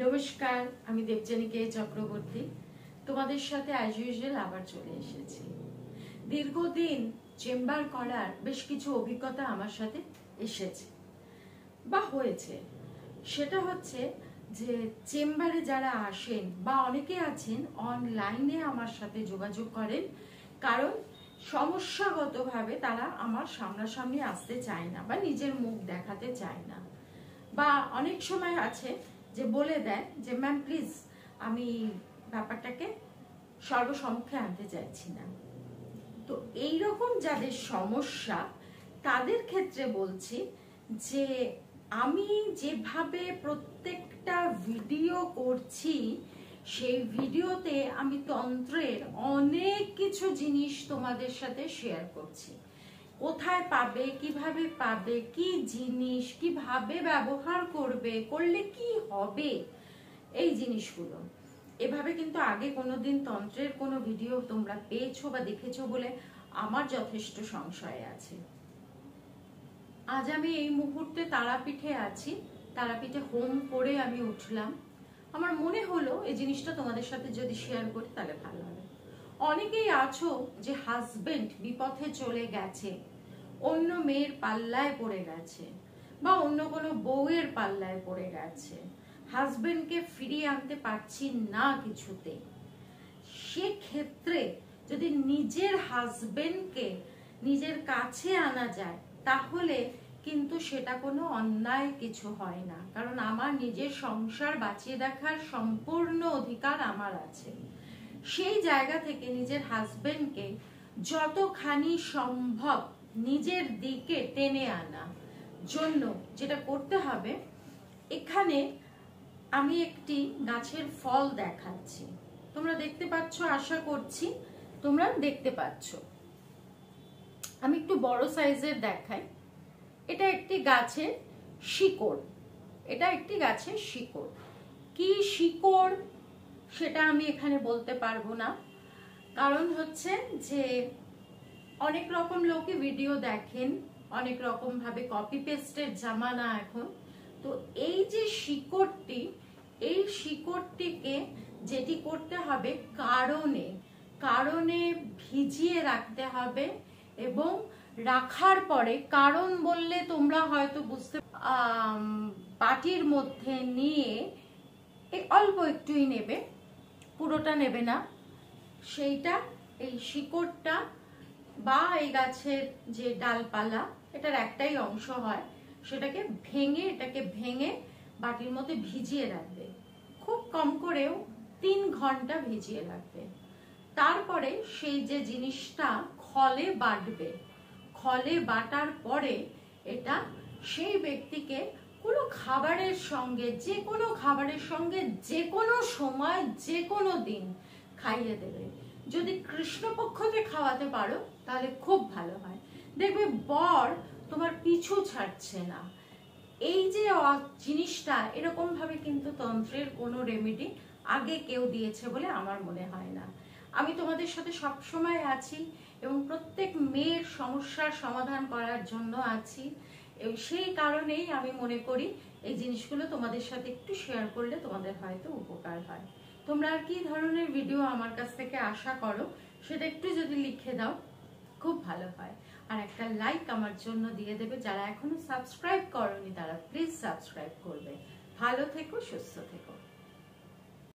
নমস্কার, আমি দেবযানী কে চক্রবর্তী তোমাদের সাথে অ্যাজ ইউজুয়াল আবার চলে এসেছি। দীর্ঘদিন চেম্বার করার বেশ কিছু অভিজ্ঞতা আমার সাথে এসেছে বা হয়েছে। সেটা হচ্ছে যে চেম্বারে যারা আসেন বা অনেকে আছেন অনলাইনে আমার সাথে যোগাযোগ করেন, কারণ সমস্যাগতভাবে তারা আমার সামনাসামনি আসতে চায় না বা নিজের মুখ দেখাতে চায় না, বা অনেক সময় আছে যে বলে দেয় যে ম্যাম প্লিজ আমি ব্যাপারটাকে সর্বসম্মুখে আনতে চাইছি না। তো এইরকম যাদের সমস্যা তাদের ক্ষেত্রে বলছি যে আমি যেভাবে প্রত্যেকটা ভিডিও করছি সেই ভিডিওতে আমি তন্ত্রের অনেক কিছু জিনিস তোমাদের সাথে শেয়ার করছি। কোথায় পাবে, কিভাবে পাবে, কি জিনিস কিভাবে ব্যবহার করবে, করলে কি হবে, এই জিনিসগুলো এভাবে কিন্তু আগে কোনোদিন তন্ত্রের কোনো ভিডিও তোমরা পেয়েছো বা দেখেছো বলে আমার যথেষ্ট সংশয় আছে। আজ আমি এই মুহূর্তে তারাপীঠে আছি, তারাপীঠে হোম করে আমি উঠলাম। আমার মনে হলো এই জিনিসটা তোমাদের সাথে যদি শেয়ার করি তাহলে ভালো হবে। অনেকেই আছো যে হাজবেন্ড বিপথে চলে গেছে, অন্য মেয়ের পাল্লায় পড়ে গেছে বা অন্য কোনো বউয়ের পাল্লায় পড়ে গেছে, হাজবেন্ডকে ফিরিয়ে আনতে পারছি না কিছুতে। সেক্ষেত্রে যদি নিজের হাজবেন্ডকে নিজের কাছে আনা যায় তাহলে কিন্তু সেটা কোনো অন্যায় কিছু হয় না, কারণ আমার নিজের সংসার বাঁচিয়ে রাখার সম্পূর্ণ অধিকার আমার আছে। সেই জায়গা থেকে নিজের হাজবেন্ডকে যতখানি সম্ভব নিজের দিকে টেনে আনা জন্য যেটা করতে হবে, এখানে আমি একটি গাছের ফল দেখাচ্ছি। তোমরা দেখতে পাচ্ছ, আশা করছি তোমরা দেখতে পাচ্ছ। আমি একটু বড় সাইজের দেখাই। এটা একটি গাছের শিকড়, এটা একটি গাছের শিকড়। কি শিকড় সেটা আমি এখানে বলতে পারবো না, কারণ হচ্ছে যে অনেক রকম লোকে ভিডিও দেখেন, অনেক রকম ভাবে কপি পেস্টের জামানা এখন। তো এই যে শিকড়টি, এই শিকড়টিকে যেটি করতে হবে কারণে কারণে ভিজিয়ে রাখতে হবে, এবং রাখার পরে, কারণ বললে তোমরা হয়তো বুঝতে, বাটির মধ্যে নিয়ে অল্প একটুই নেবে, পুরোটা নেবে না। সেইটা এই শিকড়টা বা এই গাছের যে ডালপালা, এটার একটাই অংশ হয়, সেটাকে ভেঙে বাটির মধ্যে ভিজিয়ে রাখবে। খুব কম করেও 3 ঘন্টা ভিজিয়ে রাখবে। তারপরে সেই যে জিনিসটা খলে বাটবে, খলে বাটার পরে এটা সেই ব্যক্তিকে কোনো খাবারের সঙ্গে, যে কোনো খাবারের সঙ্গে যে কোনো সময় যে কোনো দিন খাইয়ে দেবে। যদি কৃষ্ণপক্ষতে খাওয়াতে পারো তাহলে খুব ভালো হয়, দেখবে বর তোমার পিছু ছাড়ছে না। এই যে জিনিসটা, এরকম ভাবে কিন্তু তন্ত্রের কোনো রেমেডি আগে কেউ দিয়েছে বলে আমার মনে হয় না। আমি তোমাদের সাথে সব সময় আছি এবং প্রত্যেক মেয়ের সমস্যার সমাধান করার জন্য আছি, এবং সেই কারণেই আমি মনে করি এই জিনিসগুলো তোমাদের সাথে একটু শেয়ার করলে তোমাদের হয়তো উপকার হয়। তোমরা আর কি ধরনের ভিডিও আমার কাছ থেকে আশা করো সেটা একটু যদি লিখে দাও খুব ভালো হয়। আর একটা লাইক আমার জন্য দিয়ে দেবে। যারা এখনো সাবস্ক্রাইব করোনি তারা প্লিজ সাবস্ক্রাইব করবে। ভালো থেকো, সুস্থ থেকো।